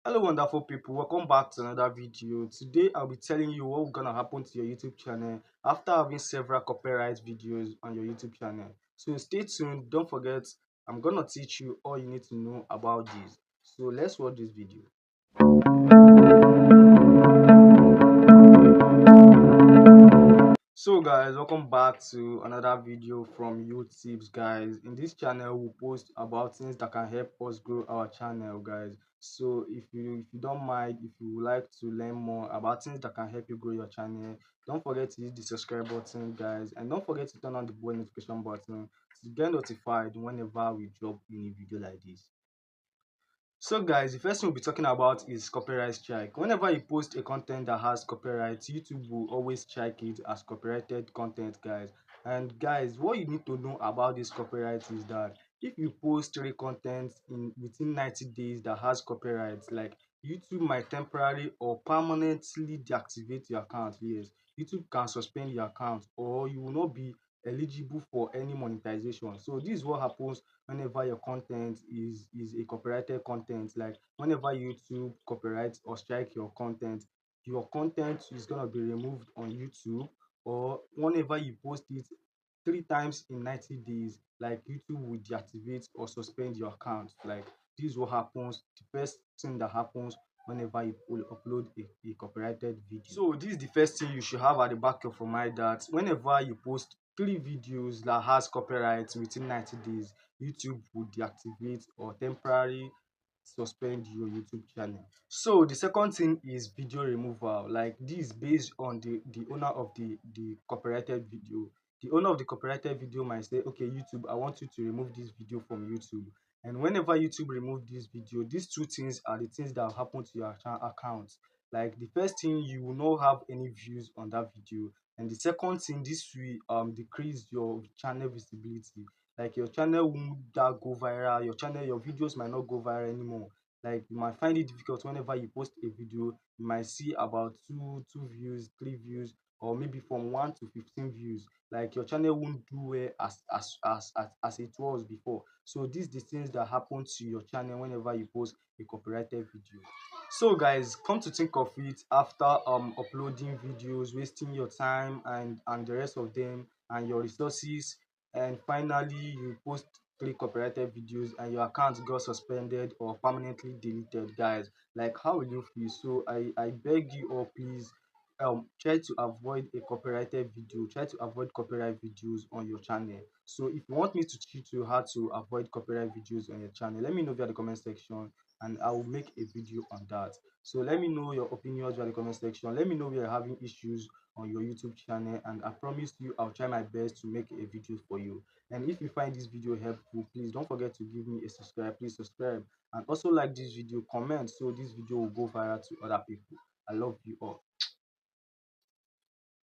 Hello, wonderful people. Welcome back to another video. Today, I'll be telling you what's gonna happen to your YouTube channel after having several copyright videos on your YouTube channel. So stay tuned. Don't forget, I'm gonna teach you all you need to know about this. So let's watch this video. So guys, welcome back to another video from YouTube guys. In this channel we post about things that can help us grow our channel guys. So if you don't mind, if you would like to learn more about things that can help you grow your channel, don't forget to hit the subscribe button guys, and don't forget to turn on the bell notification button to get notified whenever we drop any video like this. So guys, the first thing we'll be talking about is copyright strike. Whenever you post a content that has copyright, YouTube will always strike it as copyrighted content guys. And guys, what you need to know about this copyright is that if you post three contents in within 90 days that has copyright, like YouTube might temporarily or permanently deactivate your account. Yes, YouTube can suspend your account or you will not be eligible for any monetization. So this is what happens whenever your content is a copyrighted content. Like whenever YouTube copyright or strike your content is going to be removed on YouTube, or whenever you post it three times in 90 days, like YouTube will deactivate or suspend your account. Like this is what happens, the first thing that happens whenever you upload a copyrighted video. So this is the first thing you should have at the back of your mind, that whenever you post three videos that has copyright within 90 days, YouTube will deactivate or temporarily suspend your YouTube channel. So the second thing is video removal. Like this is based on the owner of the copyrighted video. The owner of the copyrighted video might say, okay, YouTube, I want you to remove this video from YouTube. And whenever YouTube remove this video, these two things are the things that will happen to your account. Like the first thing, you will not have any views on that video, and the second thing, this will decrease your channel visibility. Like your channel won't that go viral, your videos might not go viral anymore. Like you might find it difficult whenever you post a video, you might see about two views, three views, or maybe from 1 to 15 views. Like your channel won't do well as it was before. So these the things that happen to your channel whenever you post a copyrighted video. So guys, come to think of it, after uploading videos, wasting your time and the rest of them and your resources, and finally you post three copyrighted videos and your account got suspended or permanently deleted, guys, like how will you feel? So I beg you all, please try to avoid a copyrighted video, try to avoid copyright videos on your channel. So if you want me to teach you how to avoid copyright videos on your channel, let me know via the comment section and I will make a video on that. So let me know your opinions via the comment section. Let me know where you're having issues on your YouTube channel, and I promise you I'll try my best to make a video for you. And if you find this video helpful, please don't forget to give me a subscribe. Please subscribe and also like this video, comment, so this video will go viral to other people. I love you all.